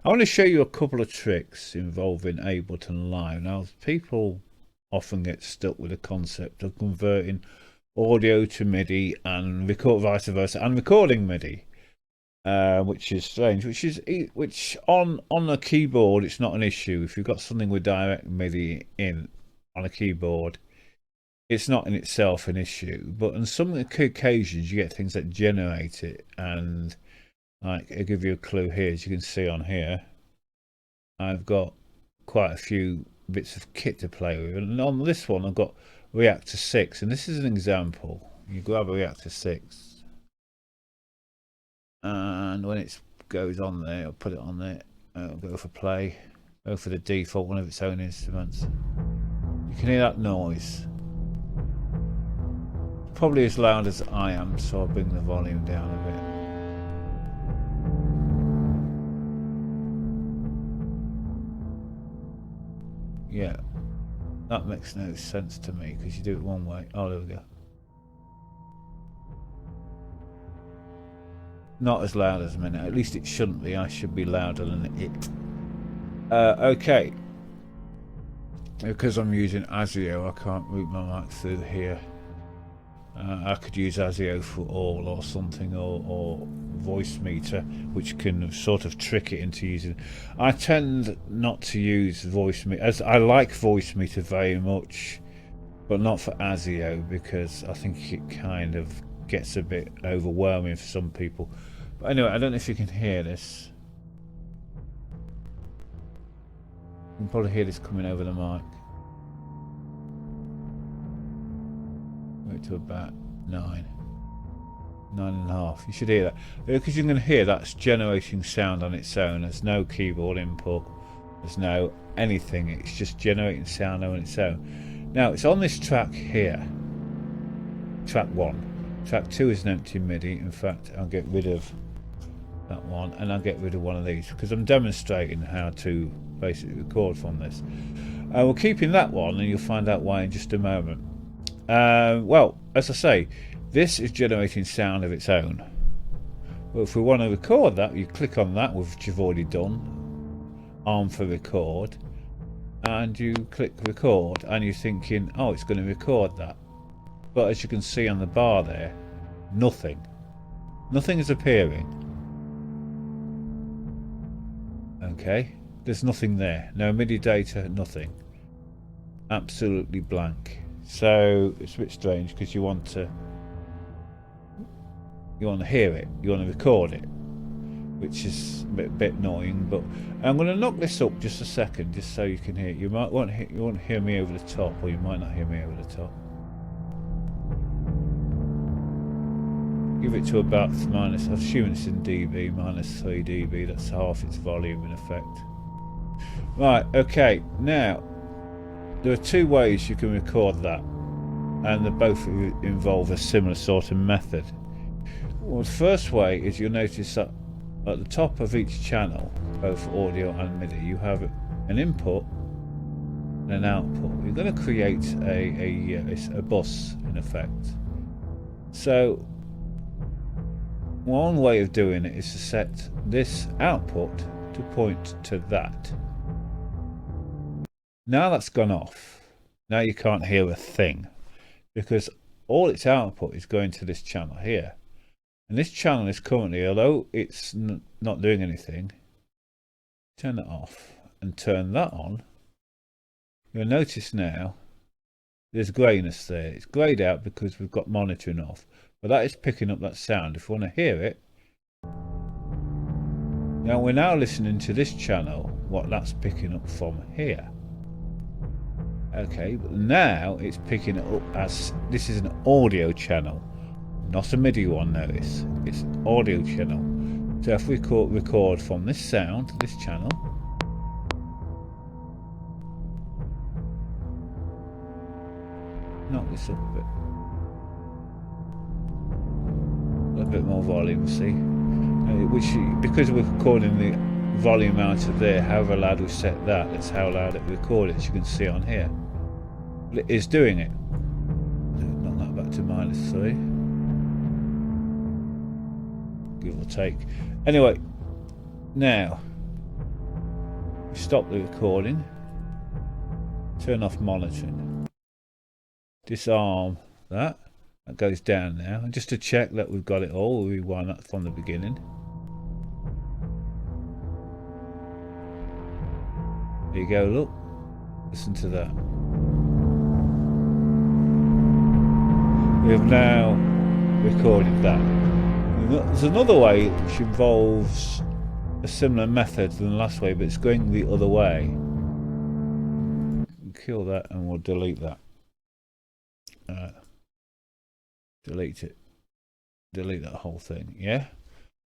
I want to show you a couple of tricks involving Ableton Live. Now, people often get stuck with the concept of converting audio to MIDI and record vice versa, and recording MIDI, which is strange. Which on a keyboard it's not an issue. If you've got something with direct MIDI in on a keyboard, it's not in itself an issue. But on some occasions, you get things that generate it, and like I'll give you a clue here. As you can see on here, I've got quite a few bits of kit to play with, and on this one I've got Reactor 6, and this is an example. You grab a Reactor 6, and when it goes on there, I'll put it on there. I'll go for play, go for the default one of its own instruments. You can hear that noise. Probably as loud as I am, so I'll bring the volume down a bit. Yeah, that makes no sense to me because you do it one way. Oh, there we go. Not as loud as a minute. At least it shouldn't be. I should be louder than it. Okay. Because I'm using ASIO, I can't route my mic through here. I could use ASIO for all or something, or voice meter, which can sort of trick it into using. I tend not to use voice meter, as I like voice meter very much, but not for ASIO because I think it kind of gets a bit overwhelming for some people. But anyway, I don't know if you can hear this. You can probably hear this coming over the mic. Wait to about 9.5. You should hear that because you're going to hear that's generating sound on its own. There's no keyboard input, there's no anything, it's just generating sound on its own. Now it's on this track here, track 1. Track 2 is an empty MIDI. In fact, I'll get rid of that one and I'll get rid of one of these because I'm demonstrating how to basically record from this. We're keeping that one, and you'll find out why in just a moment. Well, as I say, this is generating sound of its own. Well, if we want to record that, you click on that, which you've already done, arm for record, and you click record, and you're thinking, oh, it's going to record that. But as you can see on the bar there, nothing is appearing. Okay, there's nothing there, no MIDI data, nothing, absolutely blank. So it's a bit strange because you want to hear it, you want to record it, which is a bit annoying. But I'm going to knock this up just a second, just so you can hear it. You won't hear me over the top, or you might not hear me over the top. Give it to about minus, I'm assuming it's in dB, minus 3 dB. That's half its volume in effect. Right, okay, now there are two ways you can record that, and they both involve a similar sort of method. Well, the first way is you'll notice that at the top of each channel, both audio and MIDI, you have an input and an output. You're going to create a bus in effect. So one way of doing it is to set this output to point to that. Now that's gone off. Now you can't hear a thing because all its output is going to this channel here. And this channel is currently, although it's not doing anything, turn that off and turn that on. You'll notice now there's greyness there. It's greyed out because we've got monitoring off. But that is picking up that sound. If you want to hear it, now we're now listening to this channel, what that's picking up from here. Okay, but now it's picking it up as this is an audio channel, not a MIDI one. Notice it's an audio channel. So if we record from this sound, this channel, knock this up a bit. A bit more volume, see, which because we're recording the volume out of there, however loud we set that, that's how loud it recorded, as you can see on here. But it is doing it. Knock that back to minus 3, give or take. Anyway, now Stop the recording. Turn off monitoring. Disarm that. That goes down now. And just to check that we've got it all, we'll rewind that from the beginning. There you go, look. Listen to that. We have now recorded that. There's another way which involves a similar method than the last way, but it's going the other way. Kill that and we'll delete that. Delete it. Delete that whole thing, yeah?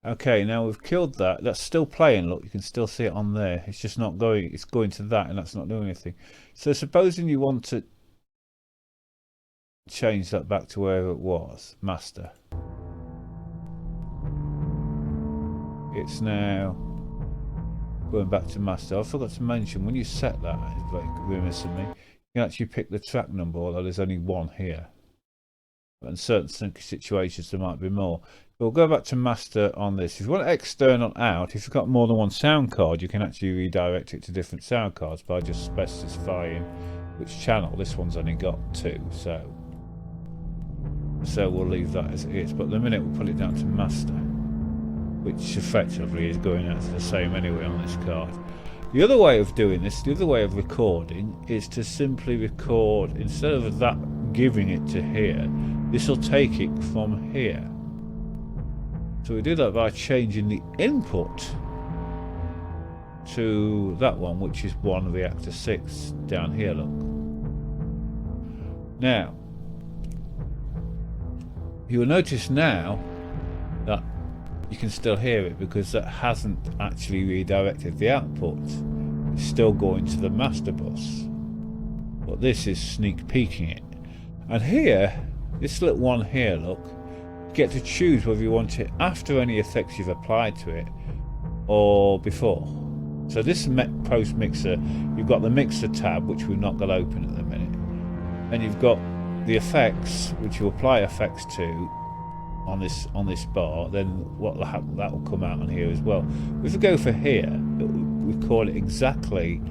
Okay, now we've killed that. That's still playing, look, you can still see it on there. It's just not going, it's going to that and that's not doing anything. So supposing you want to change that back to where it was, master. It's now going back to master. I forgot to mention, when you set that, it's like reminiscing me, you can actually pick the track number, although there's only one here. But in certain situations there might be more. But we'll go back to master on this. If you want external out, if you've got more than one sound card, you can actually redirect it to different sound cards by just specifying which channel. This one's only got 2, so we'll leave that as it is. But the minute we'll put it down to master, which effectively is going out to the same anyway on this card. The other way of doing this, the other way of recording, is to simply record, instead of that giving it to here, this will take it from here. So we do that by changing the input to that one, which is 1 reactor 6 down here, look. Now, you will notice now that you can still hear it because that hasn't actually redirected the output. It's still going to the master bus. But this is sneak peeking it. And here, this little one here, look, you get to choose whether you want it after any effects you've applied to it or before. So this post mixer, you've got the mixer tab, which we've not got open at the minute. And you've got the effects, which you apply effects to on this bar, then what will happen, that will come out on here as well. If we go for here, we record it exactly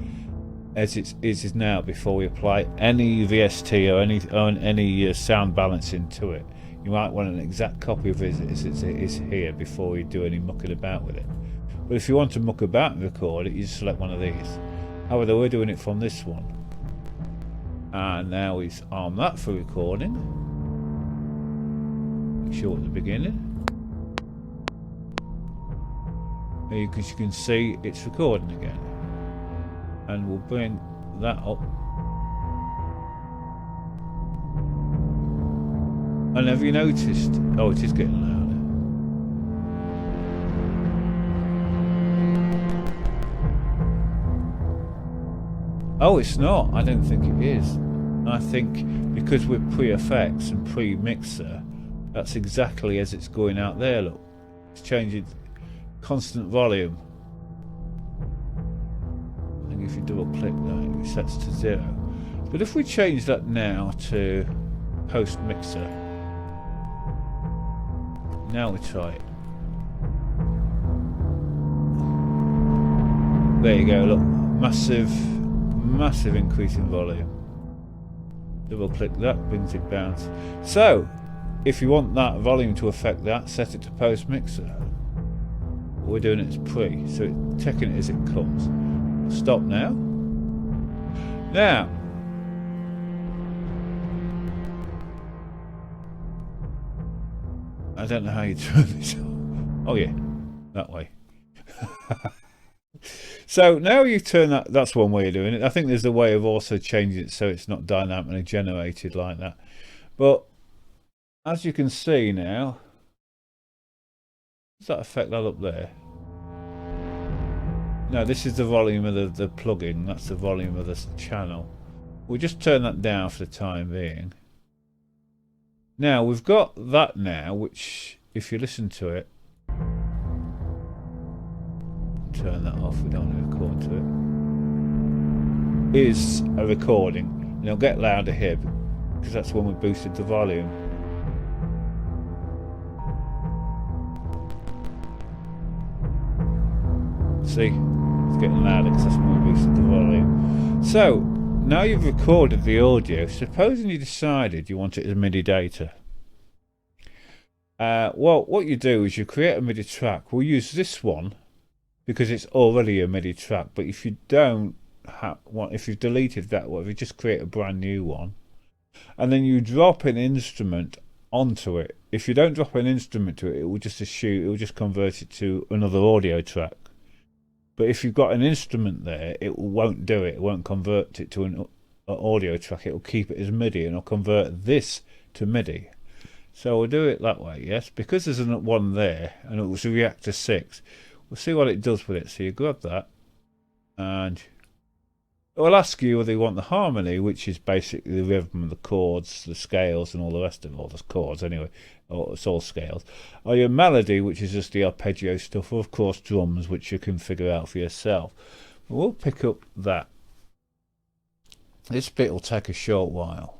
as it is now before we apply any VST or any sound balancing to it. You might want an exact copy of it as it is here before you do any mucking about with it. But if you want to muck about and record it, you just select one of these. However, we're doing it from this one. And now we arm that for recording. Make sure at the beginning. Because you can see it's recording again. And we'll bring that up. And have you noticed? Oh, it is getting louder. Oh, it's not. I don't think it is. I think because we're pre-effects and pre-mixer, that's exactly as it's going out there. Look, it's changing constant volume. And if you double click that, it sets to 0. But if we change that now to post mixer, now we try it. There you go, look, massive increase in volume. Double click that, brings it down. So if you want that volume to affect that, set it to post mixer. We're doing it as pre, so it's taking it as it comes. Stop now. Now I don't know how you turn this on. Oh yeah, that way. So now you turn that, that's one way of doing it. I think there's a way of also changing it so it's not dynamically generated like that. But as you can see now, does that affect that up there? No, this is the volume of the plugin. That's the volume of the channel. We'll just turn that down for the time being. Now we've got that now, which if you listen to it, turn that off, we don't want to record to it, is a recording, and it'll get louder here because that's when we boosted the volume. See, it's getting louder because that's when we boosted the volume. So now you've recorded the audio. Supposing you decided you want it as MIDI data. Well, what you do is you create a MIDI track. We'll use this one because it's already a MIDI track. But if you don't if you've deleted that one, if you just create a brand new one, and then you drop an instrument onto it. If you don't drop an instrument to it, it will just convert it to another audio track. But if you've got an instrument there, it won't do it. It won't convert it to an audio track. It will keep it as MIDI, and it'll convert this to MIDI. So we'll do it that way, yes, because there's one there, and it was a Reactor 6. We'll see what it does with it. So you grab that, and it will ask you whether you want the harmony, which is basically the rhythm, the chords, the scales, and all the rest of it. All the chords, anyway, or it's all scales. Or your melody, which is just the arpeggio stuff, or of course drums, which you can figure out for yourself. But we'll pick up that. This bit will take a short while.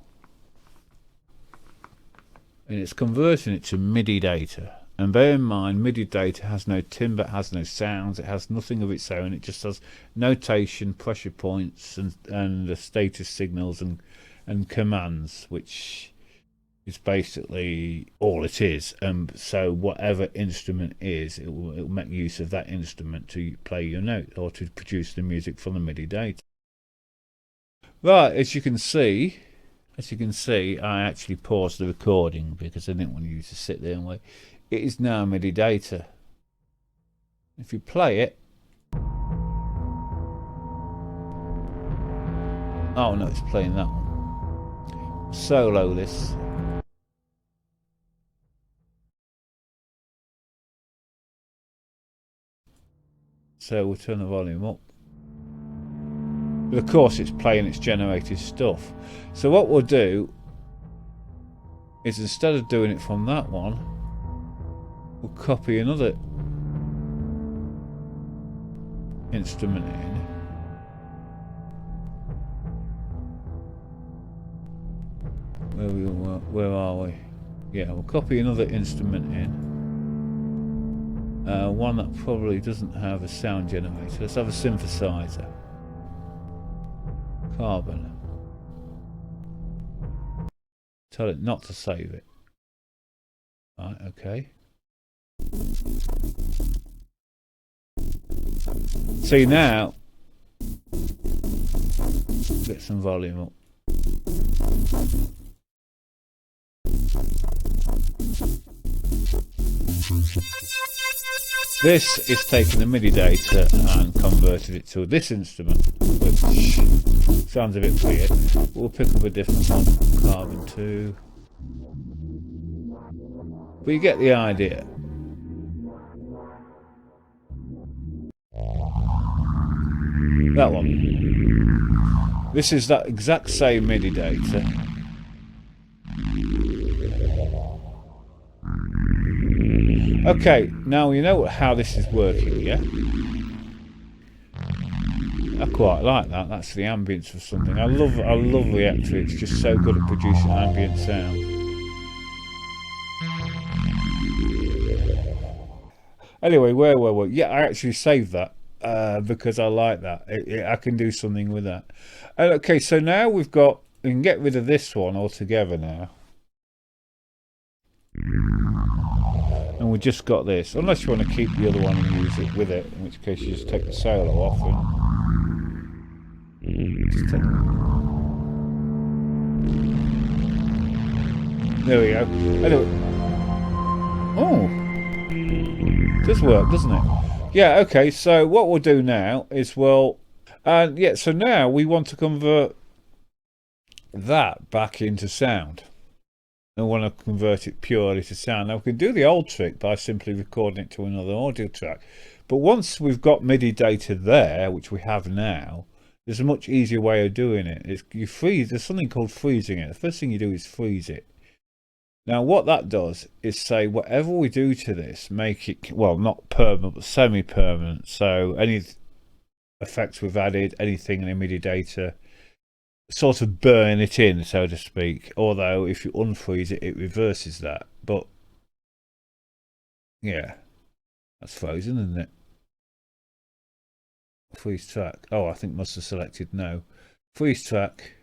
And it's converting it to MIDI data. And bear in mind, MIDI data has no timbre, has no sounds, it has nothing of its own. It just has notation, pressure points, and the status signals and commands, which is basically all it is. So whatever instrument is, it will make use of that instrument to play your note or to produce the music from the MIDI data. Right, as you can see, I actually paused the recording because I didn't want you to sit there and wait. It is now MIDI data. If you play it, oh no, it's playing that one. Solo this. So we'll turn the volume up. But of course it's playing its generated stuff. So what we'll do is, instead of doing it from that one, we'll copy another instrument in. Where are we? Yeah, we'll copy another instrument in. One that probably doesn't have a sound generator. Let's have a synthesizer. Carbon. Tell it not to save it. Right, okay. See now, get some volume up. This is taking the MIDI data and converted it to this instrument, which sounds a bit weird. We'll pick up a different one, Carbon 2. But you get the idea. That one. This is that exact same MIDI data. Okay, now you know how this is working, yeah? I quite like that. That's the ambience of something. I love Reactor. It's just so good at producing ambient sound. Anyway, where were we? Yeah, I actually saved that because I like that. I can do something with that. Okay, so now we can get rid of this one altogether now. And we just got this, unless you want to keep the other one and use it with it, in which case you just take the solo off and just take... There we go. Anyway. Oh, it does work, doesn't it? Yeah, okay, so what we'll do now is so now we want to convert that back into sound. And want to convert it purely to sound. Now we can do the old trick by simply recording it to another audio track, but once we've got MIDI data there, which we have now, there's a much easier way of doing it. There's something called freezing it. The first thing you do is freeze it. Now what that does is say whatever we do to this, make it, well, not permanent but semi-permanent. So any effects we've added, anything in the MIDI data, sort of burn it in, so to speak. Although if you unfreeze it, it reverses that. But yeah, that's frozen, isn't it? Freeze track. Oh, I think must have selected no. Freeze track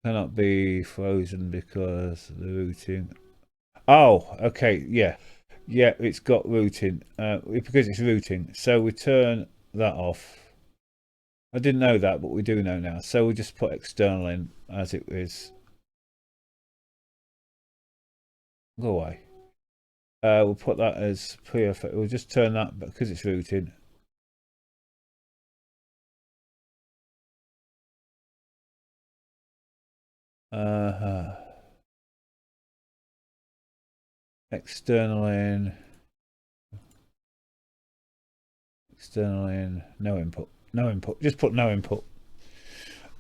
cannot be frozen because the routing. Oh, okay, yeah. Yeah, it's got routing. Because it's routing. So we turn that off. I didn't know that, but we do know now. So we just put external in as it is. Go away. We'll put that as pre-effect. We'll just turn that because it's routing. External in. External in. No input. No input. Just put no input.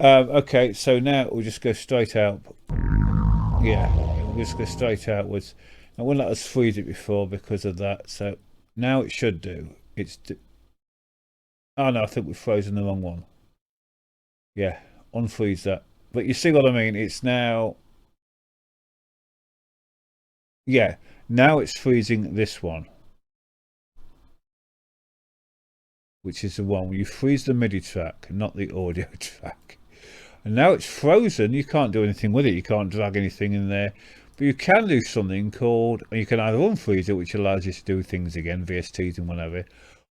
Okay, so now we'll just go straight out. Yeah, we'll just go straight outwards. I wouldn't let us freeze it before because of that. So now it should do. Oh no, I think we've frozen the wrong one. Yeah, unfreeze that. But you see what I mean? It's now. Yeah, now it's freezing this one, which is the one where you freeze the MIDI track, not the audio track. And now it's frozen. You can't do anything with it. You can't drag anything in there. But you can do something called, you can either unfreeze it, which allows you to do things again, VSTs and whatever,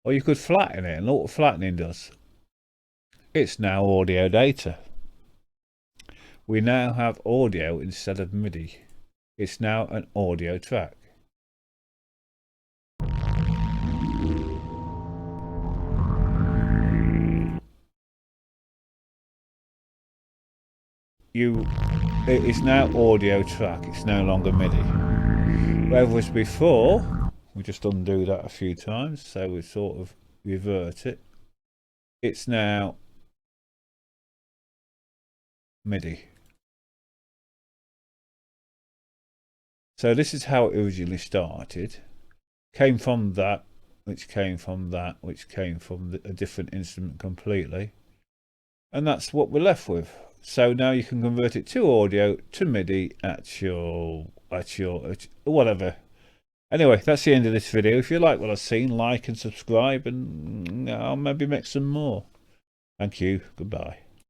or you could flatten it. And look what flattening does. It's now audio data. We now have audio instead of MIDI. It's now an audio track. It is now audio track. It's no longer MIDI. Whereas before, we just undo that a few times, so we sort of revert it. It's now MIDI. So this is how it originally started. Came from that, which came from that, which came from a different instrument completely. And that's what we're left with. So now you can convert it to audio, to MIDI at your whatever. Anyway, that's the end of this video. If you like what I've seen, like and subscribe, and I'll maybe make some more. Thank you. Goodbye.